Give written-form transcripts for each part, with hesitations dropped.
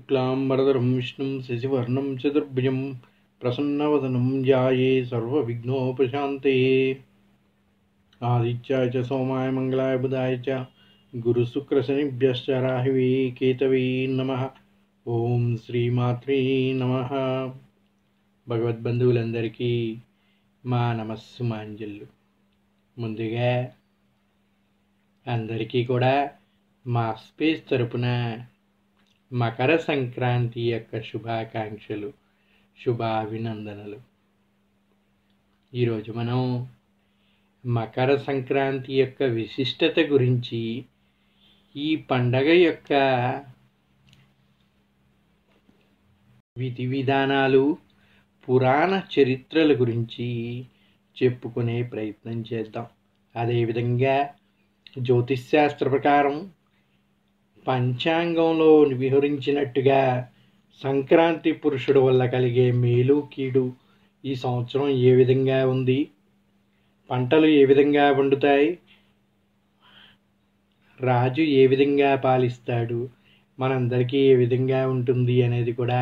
शुक्लांबरधरं विष्णुं शशिवर्णं चतुर्भुजं प्रसन्नवदनं ध्याये सर्वविघ्नोपशान्तये। आदित्याय च सोमाय मंगलाय बुधाय च गुरुशुक्रशनिभ्यश्च राहवे केतवे नमः। ఓం శ్రీమాత్రే నమః। భగవద్బంధువులందరికీ మా నమస్సుమాంజలు। ముందుగా అందరికీ కూడా మా స్పేస్ తరపున మకర సంక్రాంతి యొక్క శుభాకాంక్షలు, శుభాభినందనలు। ఈరోజు మనం మకర సంక్రాంతి యొక్క విశిష్టత గురించి, ఈ పండగ యొక్క విధి విధానాలు, పురాణ చరిత్రల గురించి చెప్పుకునే ప్రయత్నం చేద్దాం। అదేవిధంగా జ్యోతిష్శాస్త్ర ప్రకారం పంచాంగంలో వివరించినట్టుగా సంక్రాంతి పురుషుడు వల్ల కలిగే మేలు కీడు ఈ సంవత్సరం ఏ విధంగా ఉంది, పంటలు ఏ విధంగా పండుతాయి, రాజు ఏ విధంగా పాలిస్తాడు, మనందరికీ ఏ విధంగా ఉంటుంది అనేది కూడా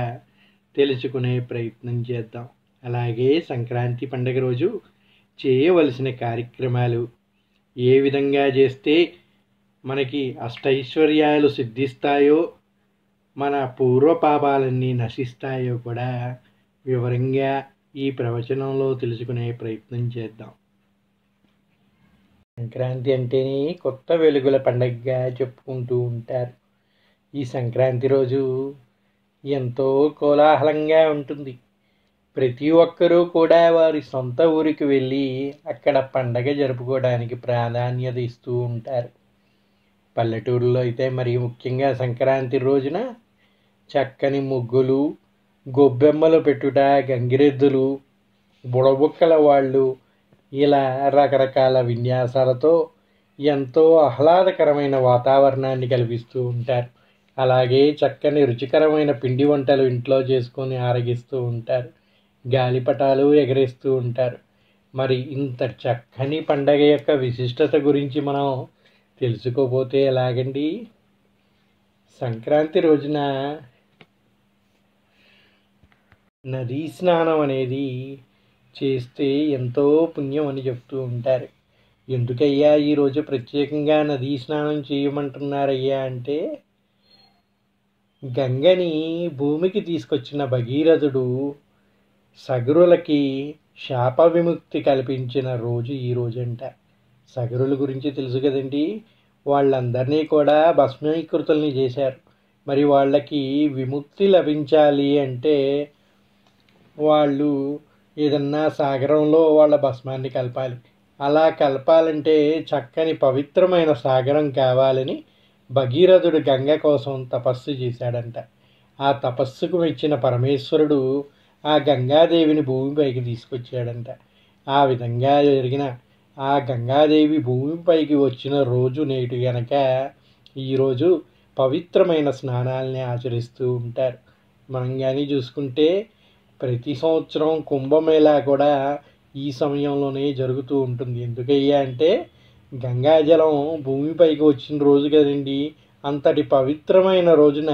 తెలుసుకునే ప్రయత్నం చేద్దాం। అలాగే సంక్రాంతి పండుగ రోజు చేయవలసిన కార్యక్రమాలు, ఏ విధంగా చేస్తే మనకి అష్టైశ్వర్యాలు సిద్ధిస్తాయో, మన పూర్వ పాపాలన్నీ నశిస్తాయో కూడా వివరంగా ఈ ప్రవచనంలో తెలుసుకునే ప్రయత్నం చేద్దాం। సంక్రాంతి అంటేనే కొత్త వెలుగుల పండుగగా చెప్పుకుంటూ ఉంటారు। ఈ సంక్రాంతి రోజు ఎంతో కోలాహలంగా ఉంటుంది। ప్రతి ఒక్కరూ కూడా వారి సొంత ఊరికి వెళ్ళి అక్కడ పండగ జరుపుకోవడానికి ప్రాధాన్యత ఇస్తూ ఉంటారు। పల్లెటూరులో అయితే మరి ముఖ్యంగా సంక్రాంతి రోజున చక్కని ముగ్గులు, గొబ్బెమ్మలు పెట్టుట, గంగిరెద్దులు, బుడబుక్కల వాళ్ళు, ఇలా రకరకాల విన్యాసాలతో ఎంతో ఆహ్లాదకరమైన వాతావరణాన్ని కల్పిస్తూ ఉంటారు। అలాగే చక్కని రుచికరమైన పిండి వంటలు ఇంట్లో చేసుకొని ఆరగిస్తూ ఉంటారు, గాలిపటాలు ఎగరేస్తూ ఉంటారు। మరి ఇంత చక్కని పండగ యొక్క విశిష్టత గురించి మనం తెలుసుకోపోతే ఎలాగండి? సంక్రాంతి రోజున నదీ స్నానం అనేది చేస్తే ఎంతో పుణ్యం అని చెప్తూ ఉంటారు। ఎందుకయ్యా ఈరోజు ప్రత్యేకంగా నదీ స్నానం చేయమంటున్నారయ్యా అంటే, గంగని భూమికి తీసుకొచ్చిన భగీరథుడు సగరులకి శాప విముక్తి కల్పించిన రోజు ఈ రోజంట। సగరుల గురించి తెలుసు కదండి, వాళ్ళందరినీ కూడా భస్మీకృతుల్ని చేశారు। మరి వాళ్ళకి విముక్తి లభించాలి అంటే వాళ్ళు ఏదన్నా సాగరంలో వాళ్ళ భస్మాన్ని కలపాలి। అలా కలపాలంటే చక్కని పవిత్రమైన సాగరం కావాలని భగీరథుడు గంగ కోసం తపస్సు చేశాడంట। ఆ తపస్సుకు మెచ్చిన పరమేశ్వరుడు ఆ గంగాదేవిని భూమిపైకి తీసుకొచ్చాడంట। ఆ విధంగా జరిగిన ఆ గంగాదేవి భూమిపైకి వచ్చిన రోజు నేటి గనక ఈరోజు పవిత్రమైన స్నానాలని ఆచరిస్తూ ఉంటారు। మనం కానీ చూసుకుంటే ప్రతి సంవత్సరం కుంభమేళా కూడా ఈ సమయంలోనే జరుగుతూ ఉంటుంది। ఎందుకయ్యా అంటే గంగాజలం భూమిపైకి వచ్చిన రోజు కదండి। అంతటి పవిత్రమైన రోజున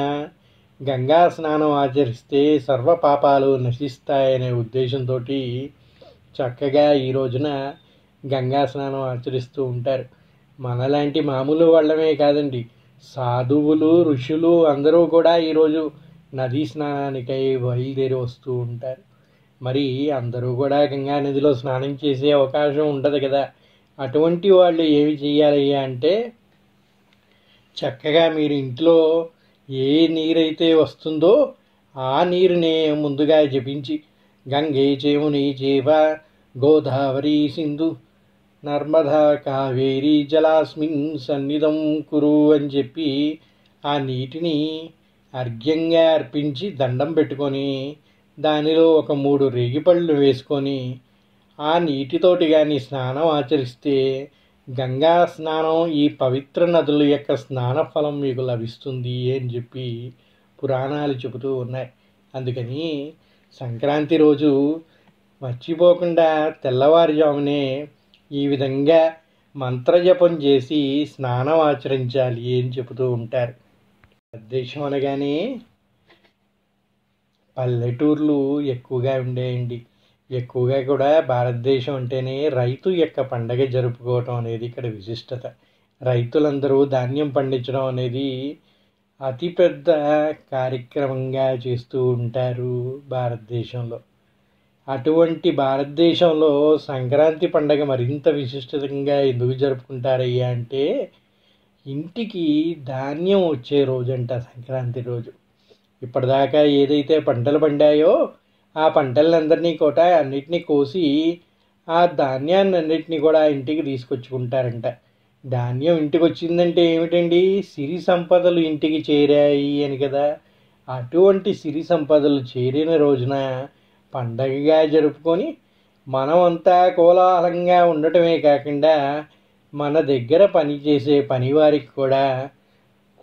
గంగా స్నానం ఆచరిస్తే సర్వ పాపాలు నశిస్తాయనే ఉద్దేశంతో చక్కగా ఈ రోజున గంగా స్నానం ఆచరిస్తూ ఉంటారు। మనలాంటి మామూలు వాళ్ళమే కాదండి, సాధువులు, ఋషులు అందరూ కూడా ఈరోజు నదీ స్నానానికై బయలుదేరి వస్తూ ఉంటారు। మరి అందరూ కూడా గంగా నదిలో స్నానం చేసే అవకాశం ఉండదు కదా। అటువంటి వాళ్ళు ఏమి చేయాలయ్యా అంటే, చక్కగా మీరు ఇంట్లో ఏ నీరైతే వస్తుందో ఆ నీరునే ముందుగా జపించి, గంగే చేముని చేవ గోదావరి సింధు నర్మదా కావేరి జలాస్మిన్ సన్నిధం కురు అని చెప్పి ఆ నీటిని అర్ఘ్యంగా అర్పించి దండం పెట్టుకొని, దానిలో ఒక 3 రేగిపళ్ళు వేసుకొని ఆ నీటితోటి కానీ స్నానం ఆచరిస్తే గంగా స్నానం, ఈ పవిత్ర నదుల యొక్క స్నాన ఫలం మీకు లభిస్తుంది అని చెప్పి పురాణాలు చెబుతూ ఉన్నాయి। అందుకని సంక్రాంతి రోజు మర్చిపోకుండా తెల్లవారుజామునే ఈ విధంగా మంత్రజపం చేసి స్నానం ఆచరించాలి అని చెబుతూ ఉంటారు। దేశం అనగానే పల్లెటూర్లు ఎక్కువగా ఉండేయండి. ఎక్కువగా కూడా భారతదేశం అంటేనే రైతు యొక్క పండగ జరుపుకోవటం అనేది ఇక్కడ విశిష్టత. రైతులందరూ ధాన్యం పండించడం అనేది అతిపెద్ద కార్యక్రమంగా చేస్తూ ఉంటారు భారతదేశంలో. అటువంటి భారతదేశంలో సంక్రాంతి పండగ మరింత విశిష్టంగా ఎందుకు జరుపుకుంటారయ్యా అంటే, ఇంటికి ధాన్యం వచ్చే రోజంట సంక్రాంతి రోజు. ఇప్పటిదాకా ఏదైతే పంటలు పండాయో ఆ పంటలందరినీ కూడా అన్నిటినీ కోసి ఆ ధాన్యాన్ని అన్నిటినీ కూడా ఇంటికి తీసుకొచ్చుకుంటారంట. ధాన్యం ఇంటికి వచ్చిందంటే ఏమిటండి? సిరి సంపదలు ఇంటికి చేరాయి అని కదా. అటువంటి సిరి సంపదలు చేరిన రోజున పండగగా జరుపుకొని మనమంతా కోలాహలంగా ఉండటమే కాకుండా మన దగ్గర పనిచేసే పనివారికి కూడా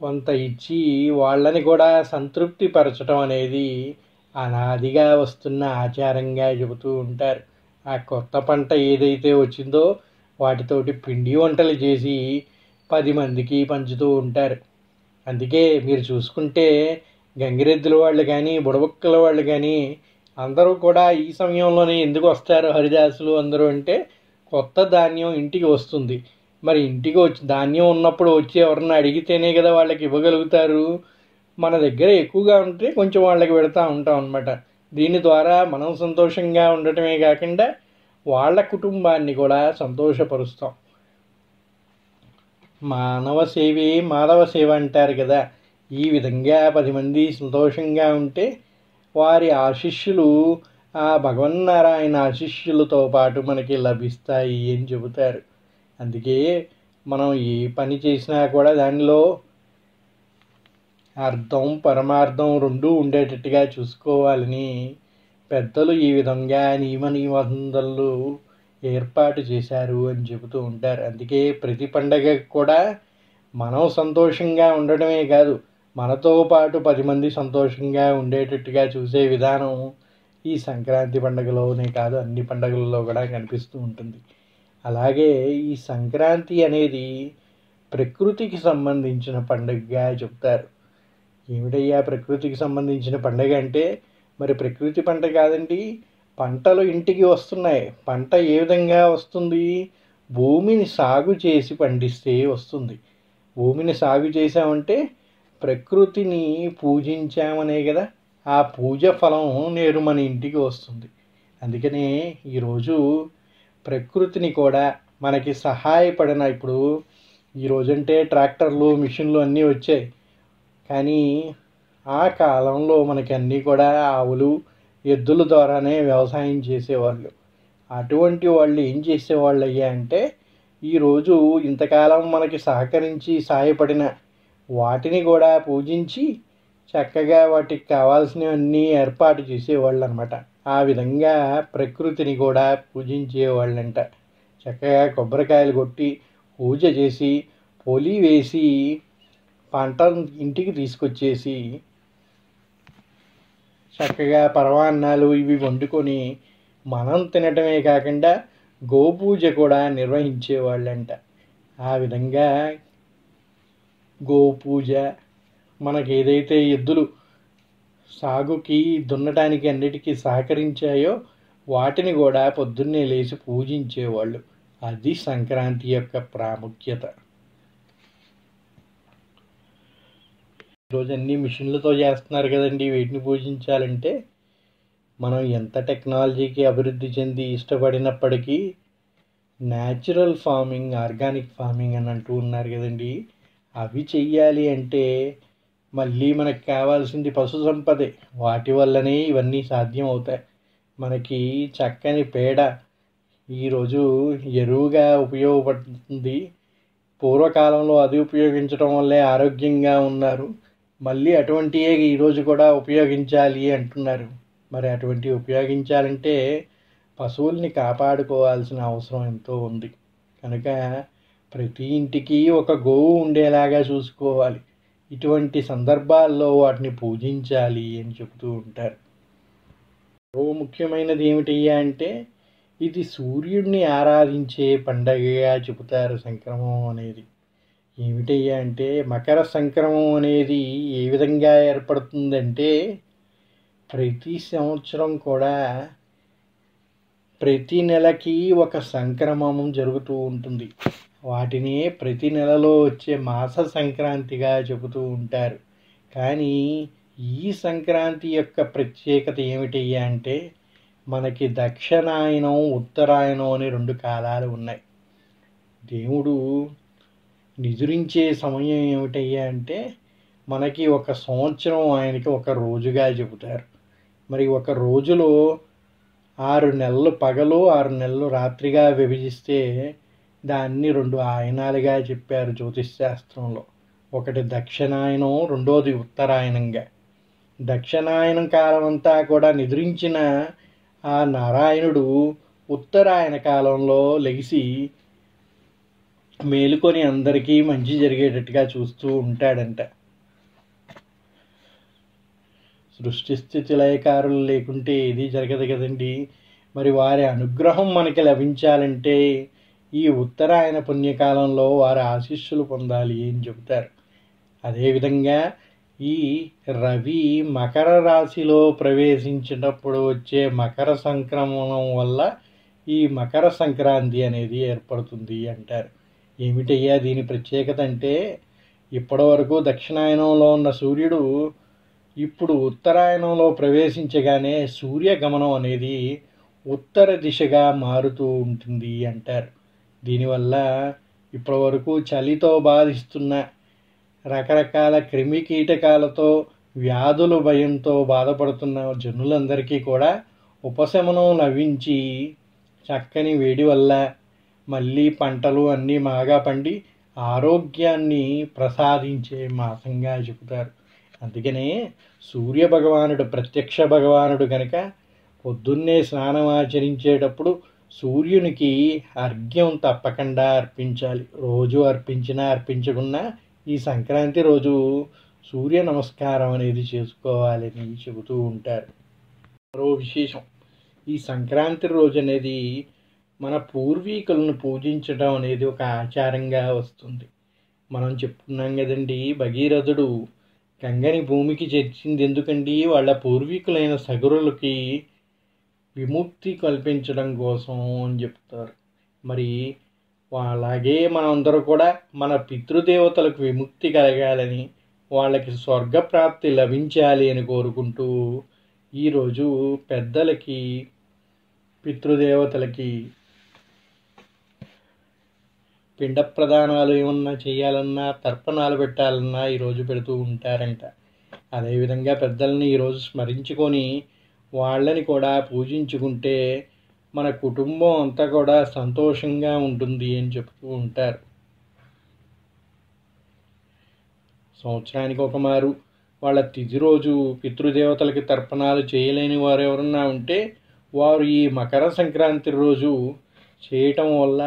కొంత ఇచ్చి వాళ్ళని కూడా సంతృప్తి పరచడం అనేది అనాదిగా వస్తున్న ఆచారంగా చెబుతూ ఉంటారు. ఆ కొత్త పంట ఏదైతే వచ్చిందో వాటితోటి పిండి వంటలు చేసి 10 మందికి పంచుతూ ఉంటారు. అందుకే మీరు చూసుకుంటే గంగిరెద్దుల వాళ్ళు కానీ బుడబుక్కల వాళ్ళు కానీ అందరూ కూడా ఈ సమయంలోనే ఎందుకు వస్తారు హరిదాసులు అందరూ అంటే, కొత్త ధాన్యం ఇంటికి వస్తుంది. మరి ఇంటికి వచ్చి ధాన్యం ఉన్నప్పుడు వచ్చి ఎవరన్నా అడిగితేనే కదా వాళ్ళకి ఇవ్వగలుగుతారు. మన దగ్గర ఎక్కువగా ఉంటే కొంచెం వాళ్ళకి పెడతా ఉంటాం అన్నమాట. దీని ద్వారా మనం సంతోషంగా ఉండటమే కాకుండా వాళ్ళ కుటుంబాన్ని కూడా సంతోషపరుస్తాం. మానవ సేవే మాధవ సేవ అంటారు కదా. ఈ విధంగా 10 మంది సంతోషంగా ఉంటే వారి ఆశీస్సులు ఆ భగవన్నారాయణ ఆశీస్సులతో పాటు మనకి లభిస్తాయి అని చెబుతారు. అందుకే మనం ఏ పని చేసినా కూడా దానిలో అర్థం పరమార్థం రెండూ ఉండేటట్టుగా చూసుకోవాలని పెద్దలు ఈ విధంగా నియమ నిబంధనలు ఏర్పాటు చేశారు అని చెబుతూ ఉంటారు. అందుకే ప్రతి పండగకు కూడా మనం సంతోషంగా ఉండడమే కాదు, మనతో పాటు 10 మంది సంతోషంగా ఉండేటట్టుగా చూసే విధానం ఈ సంక్రాంతి పండుగలోనే కాదు అన్ని పండుగలలో కూడా కనిపిస్తూ ఉంటుంది. అలాగే ఈ సంక్రాంతి అనేది ప్రకృతికి సంబంధించిన పండుగగా చెప్తారు. ఏమిటయ్యా ప్రకృతికి సంబంధించిన పండుగ అంటే, మరి ప్రకృతి పంట కాదండి, పంటలు ఇంటికి వస్తున్నాయి. పంట ఏ విధంగా వస్తుంది? భూమిని సాగు చేసి పండిస్తే వస్తుంది. భూమిని సాగు చేసామంటే ప్రకృతిని పూజించామనే కదా. ఆ పూజ ఫలం నేరు మన ఇంటికి వస్తుంది. అందుకనే ఈరోజు ప్రకృతిని కూడా మనకి సహాయపడిన ఇప్పుడు ఈరోజంటే ట్రాక్టర్లు మిషన్లు అన్నీ వచ్చాయి. కానీ ఆ కాలంలో మనకి అన్నీ కూడా ఆవులు ఎద్దుల ద్వారానే వ్యవసాయం చేసేవాళ్ళు. అటువంటి వాళ్ళు ఏం చేసేవాళ్ళు అయ్యా అంటే, ఈరోజు ఇంతకాలం మనకి సహకరించి సాయపడిన వాటిని కూడా పూజించి చక్కగా వాటికి కావాల్సినవన్నీ ఏర్పాటు చేసేవాళ్ళు అనమాట. ఆ విధంగా ప్రకృతిని కూడా పూజించేవాళ్ళంట. చక్కగా కొబ్బరికాయలు కొట్టి పూజ చేసి పొలి వేసి పంట ఇంటికి తీసుకొచ్చేసి చక్కగా పరమాన్నాలు ఇవి వండుకొని మనం తినటమే కాకుండా గోపూజ కూడా నిర్వహించేవాళ్ళంట. ఆ విధంగా గోపూజ మనకి ఏదైతే ఎద్దులు సాగుకి దున్నటానికి అన్నిటికీ సహకరించాయో వాటిని కూడా పొద్దున్నే లేచి పూజించేవాళ్ళు. అది సంక్రాంతి యొక్క ప్రాముఖ్యత. ఈరోజు అన్ని మిషన్లతో చేస్తున్నారు కదండి. వీటిని పూజించాలంటే మనం ఎంత టెక్నాలజీకి అభివృద్ధి చెంది ఇష్టపడినప్పటికీ న్యాచురల్ ఫార్మింగ్, ఆర్గానిక్ ఫార్మింగ్ అని అంటూ ఉన్నారు కదండి. అవి చెయ్యాలి అంటే మళ్ళీ మనకు కావాల్సింది పశు సంపదే. వాటి వల్లనే ఇవన్నీ సాధ్యం అవుతాయి. మనకి చక్కని పేడ ఈరోజు ఎరువుగా ఉపయోగపడుతుంది. పూర్వకాలంలో అది ఉపయోగించడం వల్లే ఆరోగ్యంగా ఉన్నారు. మళ్ళీ అటువంటివే ఈరోజు కూడా ఉపయోగించాలి అంటున్నారు. మరి అటువంటివి ఉపయోగించాలంటే పశువుల్ని కాపాడుకోవాల్సిన అవసరం ఎంతో ఉంది. కనుక ప్రతి ఇంటికి ఒక గోవు ఉండేలాగా చూసుకోవాలి. ఇటువంటి సందర్భాల్లో వాటిని పూజించాలి అని చెబుతూ ఉంటారు. ముఖ్యమైనది ఏమిటయ్యా అంటే, ఇది సూర్యుడిని ఆరాధించే పండగగా చెబుతారు సంక్రమం అనేది. ఏమిటయ్యా అంటే, మకర సంక్రమం అనేది ఏ విధంగా ఏర్పడుతుందంటే, ప్రతి సంవత్సరం కూడా ప్రతి నెలకి ఒక సంక్రమణం జరుగుతూ ఉంటుంది. వాటిని ప్రతి నెలలో వచ్చే మాస సంక్రాంతిగా చెబుతూ ఉంటారు. కానీ ఈ సంక్రాంతి యొక్క ప్రత్యేకత ఏమిటయ్యా అంటే, మనకి దక్షిణాయనం ఉత్తరాయణం అని 2 కాలాలు ఉన్నాయి. దేవుడు నిద్రించే సమయం ఏమిటయ్యా అంటే, మనకి ఒక సంవత్సరం ఆయనకి ఒక రోజుగా చెబుతారు. మరి ఒక రోజులో 6 నెలలు పగలు 6 నెలలు రాత్రిగా విభజిస్తే దాన్ని 2 ఆయనాలుగా చెప్పారు జ్యోతిష్ శాస్త్రంలో. ఒకటి దక్షిణాయనం, రెండోది ఉత్తరాయణంగా. దక్షిణాయనం కాలం అంతా కూడా నిద్రించిన ఆ నారాయణుడు ఉత్తరాయణ కాలంలో లెగిసి మేలుకొని అందరికీ మంచి జరిగేటట్టుగా చూస్తూ ఉంటాడంట. సృష్టి స్థితి లయకారులు లేకుంటే ఏది జరగదు కదండి. మరి వారి అనుగ్రహం మనకి లభించాలంటే ఈ ఉత్తరాయణ పుణ్యకాలంలో వారి ఆశీస్సులు పొందాలి అని చెబుతారు. అదేవిధంగా ఈ రవి మకర రాశిలో ప్రవేశించినప్పుడు వచ్చే మకర సంక్రమణం వల్ల ఈ మకర సంక్రాంతి అనేది ఏర్పడుతుంది అంటారు. ఏమిటయ్యా దీని ప్రత్యేకత అంటే, ఇప్పటివరకు దక్షిణాయనంలో ఉన్న సూర్యుడు ఇప్పుడు ఉత్తరాయణంలో ప్రవేశించగానే సూర్యగమనం అనేది ఉత్తర దిశగా మారుతూ ఉంటుంది అంటారు. దీనివల్ల ఇప్పటివరకు చలితో బాధిస్తున్న రకరకాల క్రిమి కీటకాలతో వ్యాధుల భయంతో బాధపడుతున్న జనులందరికీ కూడా ఉపశమనం లభించి చక్కని వేడి వల్ల మళ్ళీ పంటలు అన్నీ బాగా పండి ఆరోగ్యాన్ని ప్రసాదించే మాసంగా చెబుతారు. అందుకనే సూర్య భగవానుడు ప్రత్యక్ష భగవానుడు కనుక పొద్దున్నే స్నానం ఆచరించేటప్పుడు సూర్యునికి అర్ఘ్యం తప్పకుండా అర్పించాలి. రోజు అర్పించినా అర్పించకున్నా ఈ సంక్రాంతి రోజు సూర్య నమస్కారం అనేది చేసుకోవాలని చెబుతూ ఉంటారు. మరో విశేషం, ఈ సంక్రాంతి రోజు అనేది మన పూర్వీకులను పూజించడం అనేది ఒక ఆచారంగా వస్తుంది. మనం చెప్పుకున్నాం కదండి, భగీరథుడు గంగని భూమికి చేర్చింది ఎందుకండి, వాళ్ళ పూర్వీకులైన సగరులకి విముక్తి కల్పించడం కోసం అని చెప్తారు. మరి అలాగే మనందరూ కూడా మన పితృదేవతలకు విముక్తి కలగాలని, వాళ్ళకి స్వర్గప్రాప్తి లభించాలి అని కోరుకుంటూ ఈరోజు పెద్దలకి పితృదేవతలకి పిండ ప్రదానాలు ఏమన్నా చేయాలన్నా తర్పణాలు పెట్టాలన్నా ఈరోజు పెడుతూ ఉంటారంట. అదేవిధంగా పెద్దల్ని ఈరోజు స్మరించుకొని వాళ్ళని కూడా పూజించుకుంటే మన కుటుంబం అంతా కూడా సంతోషంగా ఉంటుంది అని చెప్తూ ఉంటారు. సంవత్సరానికి ఒక మారు వాళ్ళ తిథి రోజు పితృదేవతలకి తర్పణాలు చేయలేని వారు ఎవరన్నా ఉంటే వారు ఈ మకర సంక్రాంతి రోజు చేయటం వల్ల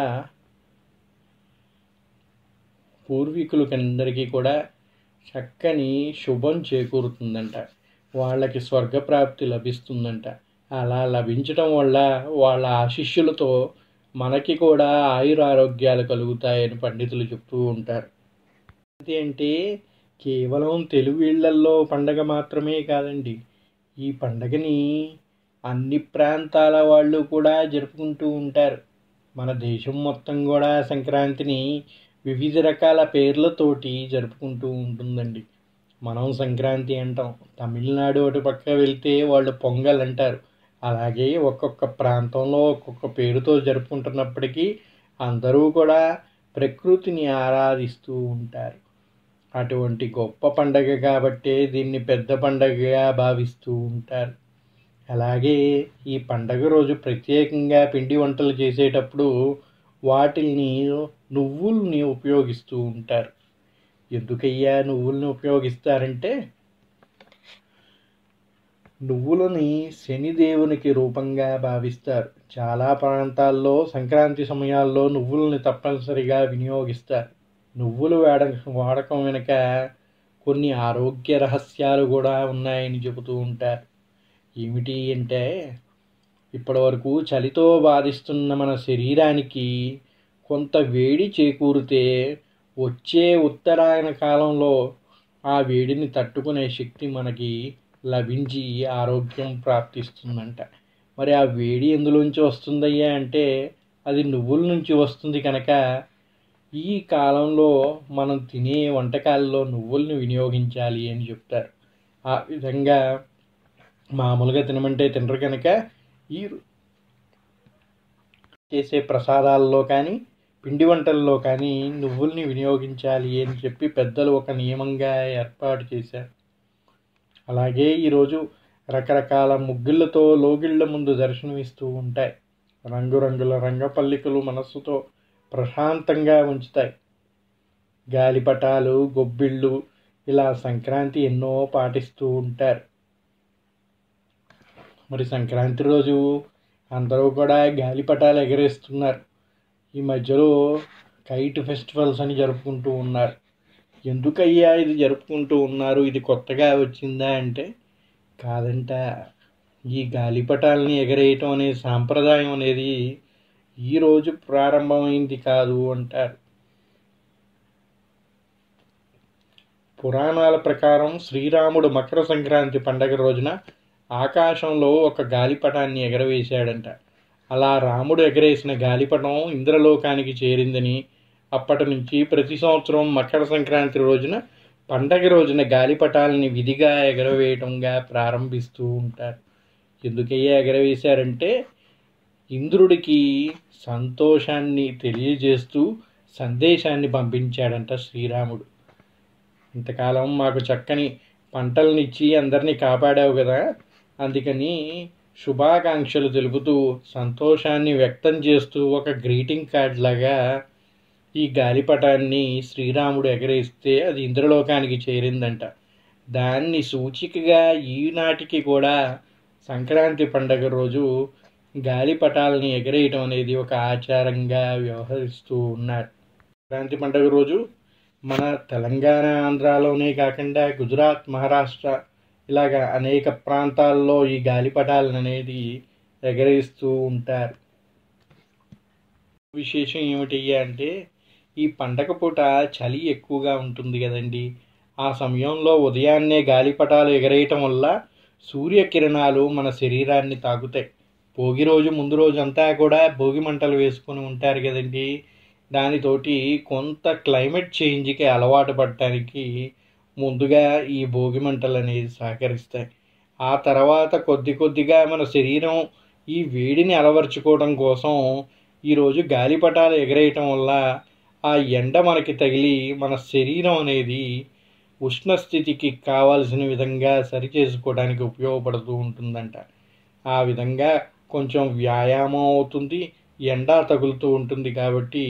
పూర్వీకులకందరికీ కూడా చక్కని శుభం చేకూరుతుందంట. వాళ్ళకి స్వర్గప్రాప్తి లభిస్తుందంట. అలా లభించటం వల్ల వాళ్ళ ఆశీస్సులతో మనకి కూడా ఆయురారోగ్యాలు కలుగుతాయని పండితులు చెప్తూ ఉంటారు. అంటే కేవలం తెలుగు ఇళ్లల్లో పండగ మాత్రమే కాదండి, ఈ పండగని అన్ని ప్రాంతాల వాళ్ళు కూడా జరుపుకుంటూ ఉంటారు. మన దేశం మొత్తం కూడా సంక్రాంతిని వివిధ రకాల పేర్లతోటి జరుపుకుంటూ ఉంటుందండి. మనం సంక్రాంతి అంటాం, తమిళనాడు అటు పక్క వెళ్తే వాళ్ళు పొంగల్ అంటారు. అలాగే ఒక్కొక్క ప్రాంతంలో ఒక్కొక్క పేరుతో జరుపుకుంటున్నప్పటికీ అందరూ కూడా ప్రకృతిని ఆరాధిస్తూ ఉంటారు. అటువంటి గొప్ప పండగ కాబట్టే దీన్ని పెద్ద పండగగా భావిస్తూ ఉంటారు. అలాగే ఈ పండగ రోజు ప్రత్యేకంగా పిండి వంటలు చేసేటప్పుడు వాటిని నువ్వుల్ని ఉపయోగిస్తూ ఉంటారు. ఎందుకయ్యా నువ్వుల్ని ఉపయోగిస్తారంటే, నువ్వులని శనిదేవునికి రూపంగా భావిస్తారు. చాలా ప్రాంతాల్లో సంక్రాంతి సమయాల్లో నువ్వులని తప్పనిసరిగా వినియోగిస్తారు. నువ్వులు వాడకం వెనుక కొన్ని ఆరోగ్య రహస్యాలు కూడా ఉన్నాయని చెబుతూ ఉంటారు. ఏమిటి అంటే, ఇప్పటివరకు చలితో బాధిస్తున్న మన శరీరానికి కొంత వేడి చేకూరితే వచ్చే ఉత్తరాయణ కాలంలో ఆ వేడిని తట్టుకునే శక్తి మనకి లభించి ఆరోగ్యం ప్రాప్తిస్తుందంట. మరి ఆ వేడి ఎందులోంచి వస్తుందయ్యా అంటే అది నువ్వుల నుంచి వస్తుంది కనుక ఈ కాలంలో మనం తినే వంటకాల్లో నువ్వుల్ని వినియోగించాలి అని చెప్తారు. ఆ విధంగా మామూలుగా తినమంటే తినరు కనుక ఈ చేసే ప్రసాదాల్లో కానీ పిండి వంటల్లో కానీ నువ్వుల్ని వినియోగించాలి అని చెప్పి పెద్దలు ఒక నియమంగా ఏర్పాటు చేశారు. అలాగే ఈరోజు రకరకాల ముగ్గులతో లోగిళ్ళ ముందు దర్శనమిస్తూ ఉంటాయి. రంగురంగుల రంగపల్లికలు మనస్సుతో ప్రశాంతంగా ఉంచుతాయి. గాలిపటాలు, గొబ్బిళ్ళు ఇలా సంక్రాంతి ఎన్నో పాటిస్తూ ఉంటారు. మరి సంక్రాంతి రోజు అందరూ కూడా గాలిపటాలు ఎగరేస్తున్నారు. ఈ మధ్యలో కైట్ ఫెస్టివల్స్ అని జరుపుకుంటూ ఉన్నారు. ఎందుకయ్యా ఇది జరుపుకుంటూ ఉన్నారు, ఇది కొత్తగా వచ్చిందా అంటే కాదంట. ఈ గాలిపటాలని ఎగరేయటం అనే సాంప్రదాయం అనేది ఈరోజు ప్రారంభమైంది కాదు అంటారు. పురాణాల ప్రకారం శ్రీరాముడు మకర సంక్రాంతి పండగ రోజున ఆకాశంలో ఒక గాలిపటాన్ని ఎగరవేశాడంట. అలా రాముడు ఎగరేసిన గాలిపటం ఇంద్రలోకానికి చేరిందని అప్పటి నుంచి ప్రతి సంవత్సరం మకర సంక్రాంతి రోజున పండగ రోజున గాలిపటాలని విధిగా ఎగరవేయటంగా ప్రారంభిస్తూ ఉంటారు. ఎందుకయ్యా ఎగరవేశారంటే ఇంద్రుడికి సంతోషాన్ని తెలియజేస్తూ సందేశాన్ని పంపించాడంట శ్రీరాముడు. ఇంతకాలం మాకు చక్కని పంటలనిచ్చి అందరినీ కాపాడావు కదా, అందుకని శుభాకాంక్షలు తెలుపుతూ సంతోషాన్ని వ్యక్తం చేస్తూ ఒక గ్రీటింగ్ కార్డ్ లాగా ఈ గాలిపటాన్ని శ్రీరాముడు ఎగరేస్తే అది ఇంద్రలోకానికి చేరిందంట. దాన్ని సూచికగా ఈనాటికి కూడా సంక్రాంతి పండగ రోజు గాలిపటాలని ఎగరేయటం అనేది ఒక ఆచారంగా వ్యవహరిస్తూ ఉన్నారు. సంక్రాంతి పండగ రోజు మన తెలంగాణ, ఆంధ్రాలోనే కాకుండా గుజరాత్, మహారాష్ట్ర ఇలాగా అనేక ప్రాంతాల్లో ఈ గాలిపటాలను అనేది ఎగరేస్తూ ఉంటారు. విశేషం ఏమిటి అంటే ఈ పండగ పూట చలి ఎక్కువగా ఉంటుంది కదండి. ఆ సమయంలో ఉదయాన్నే గాలిపటాలు ఎగరేయటం వల్ల సూర్యకిరణాలు మన శరీరాన్ని తాకుతాయి. భోగి రోజు ముందు రోజంతా కూడా భోగి మంటలు వేసుకొని ఉంటారు కదండి. దానితోటి కొంత క్లైమేట్ చేంజ్కి అలవాటు పడటానికి ముందుగా ఈ భోగి మంటలు అనేది సహకరిస్తాయి. ఆ తర్వాత కొద్ది కొద్దిగా మన శరీరం ఈ వేడిని అలవర్చుకోవడం కోసం ఈరోజు గాలిపటాలు ఎగరేయటం వల్ల ఆ ఎండ మనకి తగిలి మన శరీరం అనేది ఉష్ణస్థితికి కావాల్సిన విధంగా సరిచేసుకోవడానికి ఉపయోగపడుతూ ఉంటుందంట. ఆ విధంగా కొంచెం వ్యాయామం అవుతుంది, ఎండ తగులుతూ ఉంటుంది. కాబట్టి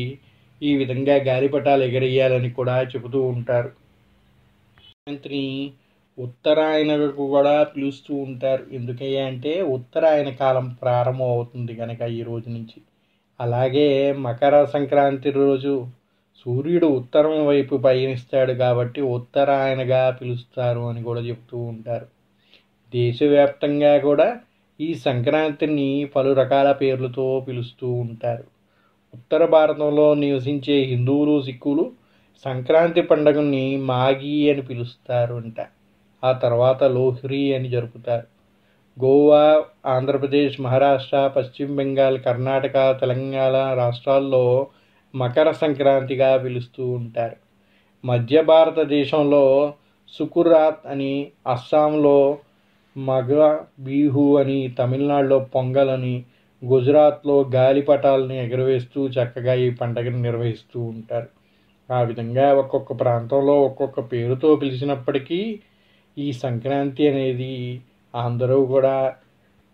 ఈ విధంగా గాలిపటాలు ఎగరేయాలని కూడా చెబుతూ ఉంటారు. సంక్రాంతిని ఉత్తరాయణకు కూడా పిలుస్తూ ఉంటారు. ఎందుకయ్యా అంటే ఉత్తరాయణ కాలం ప్రారంభం అవుతుంది కనుక ఈ రోజు నుంచి. అలాగే మకర సంక్రాంతి రోజు సూర్యుడు ఉత్తరం వైపు పయనిస్తాడు కాబట్టి ఉత్తరాయణగా పిలుస్తారు అని కూడా చెప్తూ ఉంటారు. దేశవ్యాప్తంగా కూడా ఈ సంక్రాంతిని పలు రకాల పేర్లతో పిలుస్తూ ఉంటారు. ఉత్తర భారతంలో నివసించే హిందువులు, సిక్కులు సంక్రాంతి పండుగని మాఘీ అని పిలుస్తారు అంట. ఆ తర్వాత లోహ్రీ అని జరుపుతారు. గోవా, ఆంధ్రప్రదేశ్, మహారాష్ట్ర, పశ్చిమ బెంగాల్, కర్ణాటక, తెలంగాణ రాష్ట్రాల్లో మకర సంక్రాంతిగా పిలుస్తూ ఉంటారు. మధ్య భారతదేశంలో సుకురాత్ అని, అస్సాంలో మగ బిహు అని, తమిళనాడులో పొంగల్ అని, గుజరాత్లో గాలిపటాలని ఎగరవేస్తూ చక్కగా ఈ పండుగను నిర్వహిస్తూ ఉంటారు. ఆ విధంగా ఒక్కొక్క ప్రాంతంలో ఒక్కొక్క పేరుతో పిలిచినప్పటికీ ఈ సంక్రాంతి అనేది అందరూ కూడా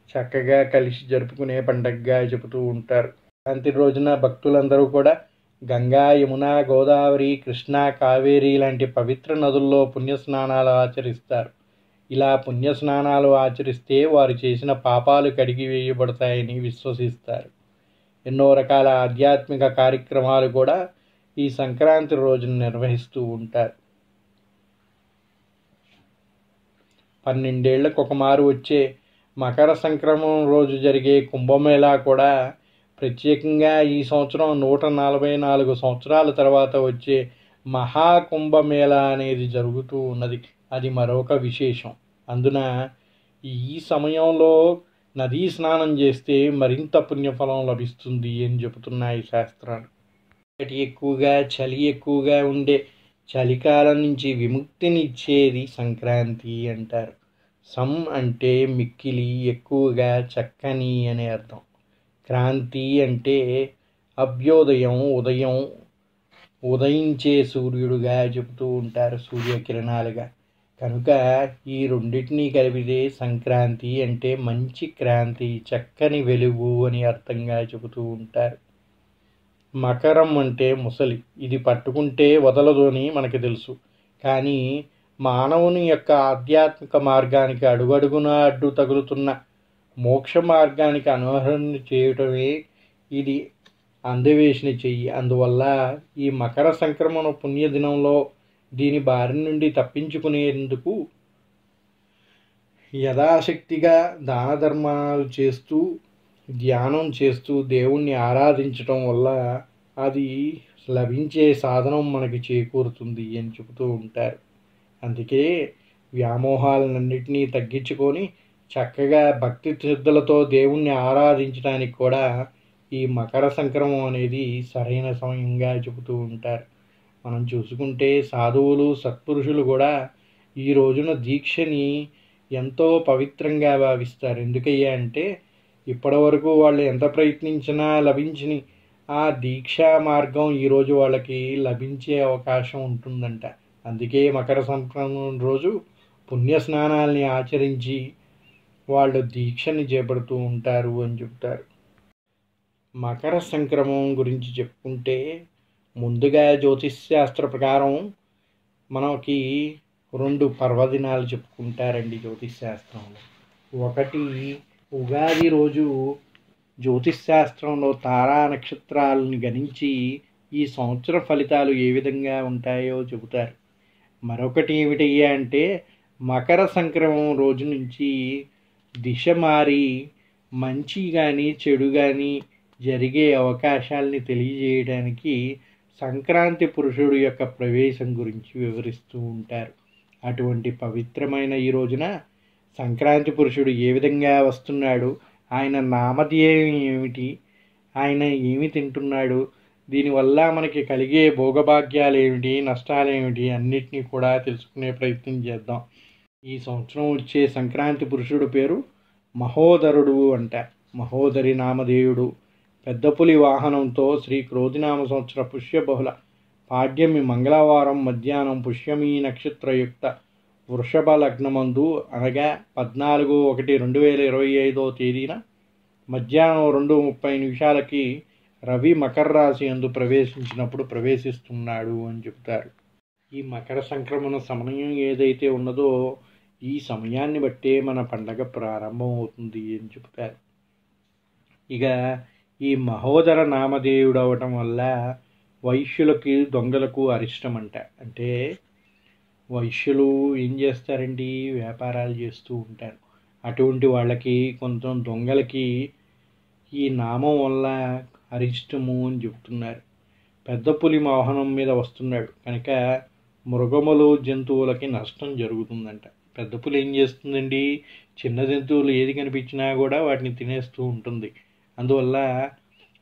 చక్కగా కలిసి జరుపుకునే పండుగగా చెబుతూ ఉంటారు. సంక్రాంతి రోజున భక్తులందరూ కూడా గంగా, యమున, గోదావరి, కృష్ణ, కావేరి లాంటి పవిత్ర నదుల్లో పుణ్యస్నానాలు ఆచరిస్తారు. ఇలా పుణ్యస్నానాలు ఆచరిస్తే వారు చేసిన పాపాలు కడిగివేయబడతాయని విశ్వసిస్తారు. ఎన్నో రకాల ఆధ్యాత్మిక కార్యక్రమాలు కూడా ఈ సంక్రాంతి రోజున నిర్వహిస్తూ ఉంటారు. 12 ఏళ్లకు ఒకమారు వచ్చే మకర సంక్రమణం రోజు జరిగే కుంభమేళా కూడా ప్రత్యేకంగా ఈ సంవత్సరం 144 సంవత్సరాల తర్వాత వచ్చే మహాకుంభమేళా అనేది జరుగుతూ ఉన్నది. అది మరొక విశేషం. అందున ఈ సమయంలో నదీ స్నానం చేస్తే మరింత పుణ్యఫలం లభిస్తుంది అని చెబుతున్నాయి శాస్త్రాలు. చలి ఎక్కువగా ఉండే చలికాలం నుంచి విముక్తిని ఇచ్చేది సంక్రాంతి అంటారు. సం అంటే మిక్కిలి, ఎక్కువగా, చక్కని అనే అర్థం. క్రాంతి అంటే అభ్యోదయం, ఉదయించే సూర్యుడుగా చెబుతూ ఉంటారు, సూర్యకిరణాలుగా. కనుక ఈ రెండింటినీ కలిపితే సంక్రాంతి అంటే మంచి క్రాంతి, చక్కని వెలుగు అని అర్థంగా చెబుతూ ఉంటారు. మకరం అంటే ముసలి. ఇది పట్టుకుంటే వదలదు అని మనకు తెలుసు. కానీ మానవుని యొక్క ఆధ్యాత్మిక మార్గానికి అడుగడుగునా అడ్డు తగులుతున్న మోక్ష మార్గానికి అనుసరణ చేయటమే ఇది అందవేసిన చెయ్యి. అందువల్ల ఈ మకర సంక్రమణ పుణ్యదినంలో దీని బారి నుండి తప్పించుకునేందుకు యథాశక్తిగా దాన ధర్మాలు చేస్తూ, ధ్యానం చేస్తూ, దేవుణ్ణి ఆరాధించటం వల్ల అది లభించే సాధనం మనకి చేకూరుతుంది అని చెబుతూ ఉంటారు. అందుకే వ్యామోహాలన్నింటినీ తగ్గించుకొని చక్కగా భక్తి శ్రద్ధలతో దేవుణ్ణి ఆరాధించడానికి కూడా ఈ మకర సంక్రమం అనేది సరైన సమయంగా చెబుతూ ఉంటారు. మనం చూసుకుంటే సాధువులు, సత్పురుషులు కూడా ఈ రోజున దీక్షని ఎంతో పవిత్రంగా భావిస్తారు. ఎందుకయ్యా అంటే ఇప్పటి వరకు వాళ్ళు ఎంత ప్రయత్నించినా లభించని ఆ దీక్షా మార్గం ఈరోజు వాళ్ళకి లభించే అవకాశం ఉంటుందంట. అందుకే మకర సంక్రమణ రోజు పుణ్యస్నానాల్ని ఆచరించి వాళ్ళు దీక్షని చేపడుతూ ఉంటారు అని చెప్తారు. మకర సంక్రమణం గురించి చెప్పుకుంటే ముందుగా జ్యోతిష్శాస్త్ర ప్రకారం మనకి 2 పర్వదినాలు చెప్పుకుంటారండి జ్యోతిష్శాస్త్రంలో. ఒకటి ఉగాది రోజు జ్యోతిష్శాస్త్రంలో తారా నక్షత్రాలను గణించి ఈ సంవత్సర ఫలితాలు ఏ విధంగా ఉంటాయో చెబుతారు. మరొకటి ఏమిటయ్యా అంటే మకర సంక్రమణం రోజు నుంచి దిశ మారి మంచి కానీ చెడు కానీ జరిగే అవకాశాలని తెలియజేయడానికి సంక్రాంతి పురుషుడు యొక్క ప్రవేశం గురించి వివరిస్తూ ఉంటారు. అటువంటి పవిత్రమైన ఈ రోజున సంక్రాంతి పురుషుడు ఏ విధంగా వస్తున్నాడు, ఆయన నామధేయం ఏమిటి, ఆయన ఏమి తింటున్నాడు, దీనివల్ల మనకి కలిగే భోగభాగ్యాలు ఏమిటి, నష్టాలు ఏమిటి, అన్నిటినీ కూడా తెలుసుకునే ప్రయత్నం చేద్దాం. ఈ సంవత్సరం వచ్చే సంక్రాంతి పురుషుడు పేరు మహోదరుడు అంట. మహోదరి నామధేయుడు. పెద్ద పులి వాహనంతో శ్రీ క్రోధినామ సంవత్సర పుష్యబహుళ పాడ్యమి మంగళవారం మధ్యాహ్నం పుష్యమీ నక్షత్రయుక్త వృషభ లగ్నమందు అనగా 14/1/2025 తేదీన మధ్యాహ్నం 2:30 రవి మకర రాశి యందు ప్రవేశించినప్పుడు ప్రవేశిస్తున్నాడు అని చెప్తారు. ఈ మకర సంక్రమణ సమయం ఏదైతే ఉన్నదో ఈ సమయాన్ని బట్టే మన పండగ ప్రారంభం అవుతుంది అని చెప్తారు. ఇక ఈ మహోదర నామధేయుడు అవటం వల్ల వైశ్యులకి, దొంగలకు అరిష్టమంట. అంటే వైశ్యులు ఏం చేస్తారండి, వ్యాపారాలు చేస్తూ ఉంటారు. అటువంటి వాళ్ళకి, కొంచెం దొంగలకి ఈ నామం వల్ల అరిష్టము అని చెప్తున్నారు. పెద్ద పులి వాహనం మీద వస్తున్నాడు కనుక మృగములు, జంతువులకి నష్టం జరుగుతుందంట. పెద్ద పులి ఏం చేస్తుందండి, చిన్న జంతువులు ఏది కనిపించినా కూడా వాటిని తినేస్తూ ఉంటుంది. అందువల్ల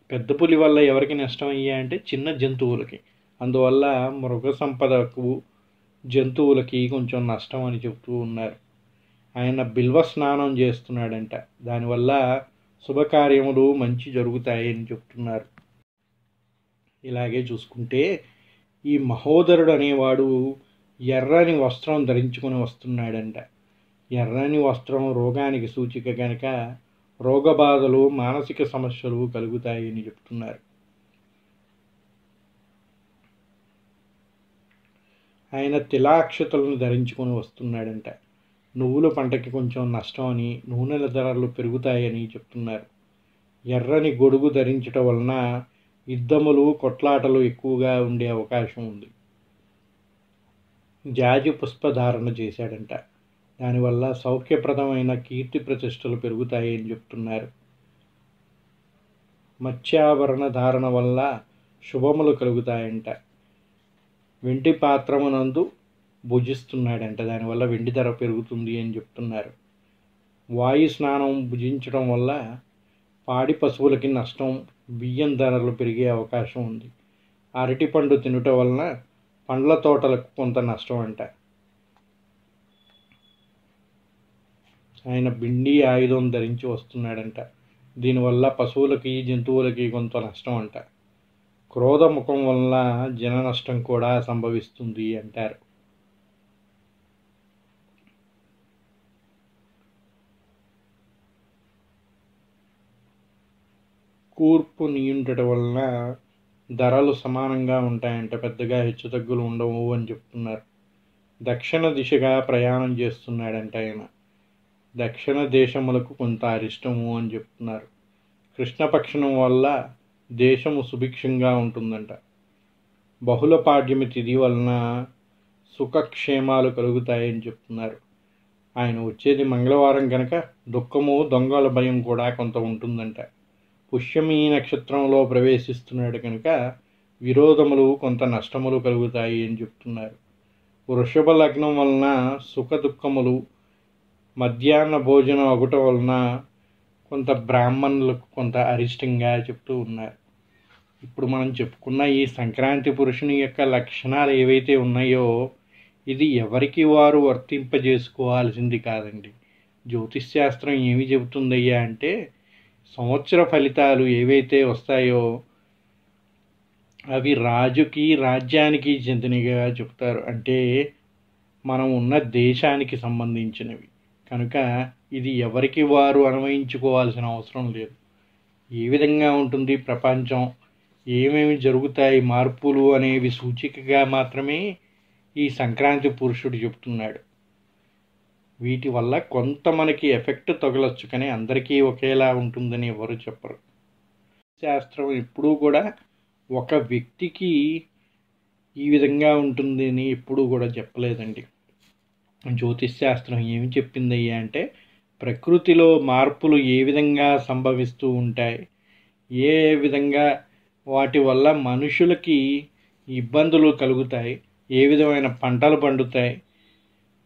పెద్ద పులి వల్ల ఎవరికి నష్టం అయ్యా అంటే చిన్న జంతువులకి. అందువల్ల మృగ సంపదకు, జంతువులకి కొంచెం నష్టం అని చెప్తూ ఉన్నారు. ఆయన బిల్వ స్నానం చేస్తున్నాడంట. దానివల్ల శుభకార్యములు మంచి జరుగుతాయని చెప్తున్నారు. ఇలాగే చూసుకుంటే ఈ మహోదరుడు అనేవాడు ఎర్రని వస్త్రం ధరించుకొని వస్తున్నాడంట. ఎర్రని వస్త్రం రోగానికి సూచిక కనుక రోగబాధలు, మానసిక సమస్యలు కలుగుతాయని చెప్తున్నారు. ఆయన తిలాక్షతలను ధరించుకొని వస్తున్నాడంట. నువ్వుల పంటకి కొంచెం నష్టం అని, నూనెల ధరలు పెరుగుతాయని చెప్తున్నారు. ఎర్రని గొడుగు ధరించటం వలన యుద్ధములు, కొట్లాటలు ఎక్కువగా ఉండే అవకాశం ఉంది. జాజి పుష్పధారణ చేశాడంట. దానివల్ల సౌఖ్యప్రదమైన కీర్తి ప్రతిష్టలు పెరుగుతాయని చెప్తున్నారు. మత్స్యాభరణ ధారణ వల్ల శుభములు కలుగుతాయంట. వెండి పాత్రమునందు భుజిస్తున్నాడంట. దానివల్ల వెండి ధర పెరుగుతుంది అని చెప్తున్నారు. వాయు స్నానం భుజించడం వల్ల పాడి పశువులకి నష్టం, బియ్యం ధరలు పెరిగే అవకాశం ఉంది. అరటిపండు తినటం వలన పండ్ల తోటలకు కొంత నష్టం అంట. ఆయన బిండి ఆయుధం ధరించి వస్తున్నాడంట. దీనివల్ల పశువులకి, జంతువులకి కొంత నష్టం అంట. క్రోధముఖం వల్ల జన నష్టం కూడా సంభవిస్తుంది అంటారు. కూర్పు నీయుండటం వలన ధరలు సమానంగా ఉంటాయంట, పెద్దగా హెచ్చుతగ్గులు ఉండవు అని చెప్తున్నారు. దక్షిణ దిశగా ప్రయాణం చేస్తున్నాడంట ఆయన. దక్షిణ దేశములకు కొంత అరిష్టము అని చెప్తున్నారు. కృష్ణపక్షం వల్ల దేశము సుభిక్షంగా ఉంటుందంట. బహుళ పాడ్యమి తిథి వలన సుఖక్షేమాలు కలుగుతాయని చెప్తున్నారు. ఆయన వచ్చేది మంగళవారం కనుక దుఃఖము, దొంగల భయం కూడా కొంత ఉంటుందంట. పుష్యమి నక్షత్రంలో ప్రవేశిస్తున్నాడు కనుక విరోధములు, కొంత నష్టములు కలుగుతాయి అని చెప్తున్నారు. వృషభ లగ్నం వలన సుఖ దుఃఖములు, మధ్యాహ్న భోజనం అగుట వలన కొంత బ్రాహ్మణులకు కొంత అరిష్టంగా చెప్తూ ఉన్నారు. ఇప్పుడు మనం చెప్పుకున్న ఈ సంక్రాంతి పురుషుని యొక్క లక్షణాలు ఏవైతే ఉన్నాయో ఇది ఎవరికి వారు వర్తింపజేసుకోవాల్సింది కాదండి. జ్యోతిష్ శాస్త్రం ఏమి చెబుతుందయ్యా అంటే సంవత్సర ఫలితాలు ఏవైతే వస్తాయో అవి రాజుకి, రాజ్యానికి చెందినవిగా చెప్తారు. అంటే మనం ఉన్న దేశానికి సంబంధించినవి కనుక ఇది ఎవరికి వారు అన్వయించుకోవాల్సిన అవసరం లేదు. ఏ విధంగా ఉంటుంది ప్రపంచం, ఏమేమి జరుగుతాయి మార్పులు అనేవి సూచికగా మాత్రమే ఈ సంక్రాంతి పురుషుడు చెప్తున్నాడు. వీటి వల్ల కొంత మనకి ఎఫెక్ట్ తగలొచ్చు, కానీ అందరికీ ఒకేలా ఉంటుందని ఎవరు చెప్పరు. శాస్త్రం ఎప్పుడూ కూడా ఒక వ్యక్తికి ఈ విధంగా ఉంటుందని ఎప్పుడూ కూడా చెప్పలేదండి. జ్యోతిష్ శాస్త్రం ఏమి చెప్పిందయ్యా అంటే ప్రకృతిలో మార్పులు ఏ విధంగా సంభవిస్తూ ఉంటాయి, ఏ విధంగా వాటి వల్ల మనుషులకి ఇబ్బందులు కలుగుతాయి, ఏ విధమైన పంటలు పండుతాయి,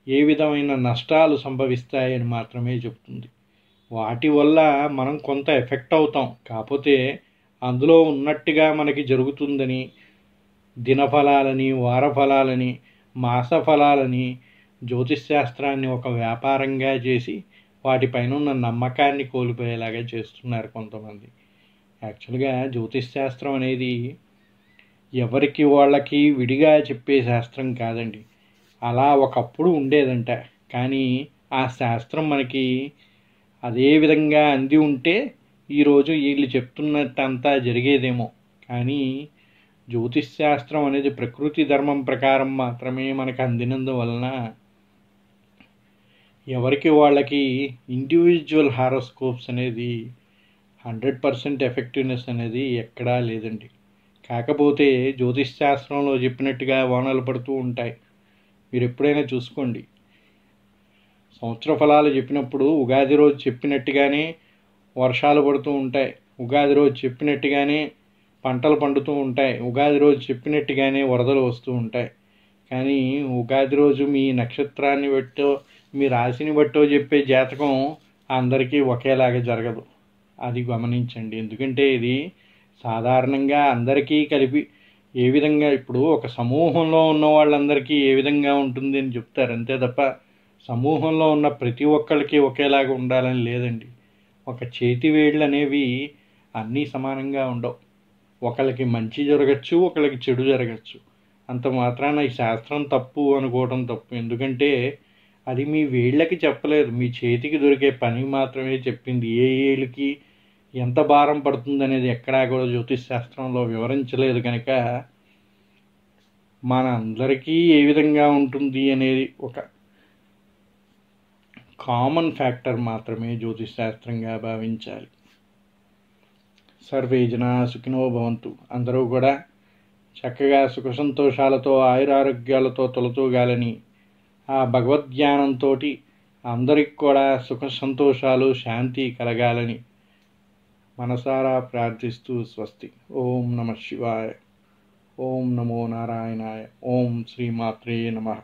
ఏ విధమైన నష్టాలు సంభవిస్తాయి అని మాత్రమే చెప్తుంది. వాటి వల్ల మనం కొంత ఎఫెక్ట్ అవుతాం, కాకపోతే అందులో ఉన్నట్టుగా మనకి జరుగుతుందని దినఫలాలని, వారఫలాలని, మాస ఫలాలని జ్యోతిష్ శాస్త్రాన్ని ఒక వ్యాపారంగా చేసి వాటిపైన ఉన్న నమ్మకాన్ని కోల్పోయేలాగా చేస్తున్నారు కొంతమంది. యాక్చువల్గా జ్యోతిష్ శాస్త్రం అనేది ఎవరికి వాళ్ళకి విడిగా చెప్పే శాస్త్రం కాదండి. అలా ఒకప్పుడు ఉండేదంట, కానీ ఆ శాస్త్రం మనకి అదే విధంగా అంది ఉంటే ఈరోజు వీళ్ళు చెప్తున్నట్టంతా జరిగేదేమో. కానీ జ్యోతిష్ శాస్త్రం అనేది ప్రకృతి ధర్మం ప్రకారం మాత్రమే మనకు అందినందువలన ఎవరికి వాళ్ళకి ఇండివిజువల్ హారోస్కోప్స్ అనేది 100% ఎఫెక్టివ్నెస్ అనేది ఎక్కడా లేదండి. కాకపోతే జ్యోతిష్ శాస్త్రంలో చెప్పినట్టుగా వానలు పడుతూ ఉంటాయి. మీరు ఎప్పుడైనా చూసుకోండి, సంవత్సర ఫలాలు చెప్పినప్పుడు ఉగాది రోజు చెప్పినట్టుగానే వర్షాలు పడుతూ ఉంటాయి, ఉగాది రోజు చెప్పినట్టుగానే పంటలు పండుతూ ఉంటాయి, ఉగాది రోజు చెప్పినట్టుగానే వరదలు వస్తూ ఉంటాయి. కానీ ఉగాది రోజు మీ నక్షత్రాన్ని బట్టో, మీ రాశిని బట్టో చెప్పే జాతకం అందరికీ ఒకేలాగా జరగదు. అది గమనించండి. ఎందుకంటే ఇది సాధారణంగా అందరికీ కలిపి ఏ విధంగా ఇప్పుడు ఒక సమూహంలో ఉన్న వాళ్ళందరికీ ఏ విధంగా ఉంటుంది అని చెప్తారు అంతే తప్ప సమూహంలో ఉన్న ప్రతి ఒక్కరికి ఒకేలాగా ఉండాలని లేదండి. ఒక చేతి వేళ్ళు అనేవి అన్నీ సమానంగా ఉండవు. ఒకళ్ళకి మంచి జరగచ్చు, ఒకళ్ళకి చెడు జరగచ్చు. అంత మాత్రాన ఈ శాస్త్రం తప్పు అనుకోవడం తప్పు. ఎందుకంటే అది మీ వేళ్ళకి చెప్పలేదు, మీ చేతికి దొరికే పని మాత్రమే చెప్పింది. ఏ ఏళ్ళకి ఎంత భారం పడుతుంది అనేది ఎక్కడా కూడా జ్యోతిష్ శాస్త్రంలో వివరించలేదు. కనుక మన అందరికీ ఏ విధంగా ఉంటుంది అనేది ఒక కామన్ ఫ్యాక్టర్ మాత్రమే జ్యోతిష్ శాస్త్రంగా భావించాలి. సర్వే జనా సుఖినో భవంతు. అందరూ కూడా చక్కగా సుఖ సంతోషాలతో ఆయురారోగ్యాలతో తొలతూగాలని, ఆ భగవద్జ్ఞానంతో అందరికి కూడా సుఖ సంతోషాలు, శాంతి కలగాలని మనసారా ప్రార్థిస్తూ స్వస్తి. ఓం నమః శివాయ. ఓం నమో నారాయణాయ. ఓం శ్రీమాత్రే నమః.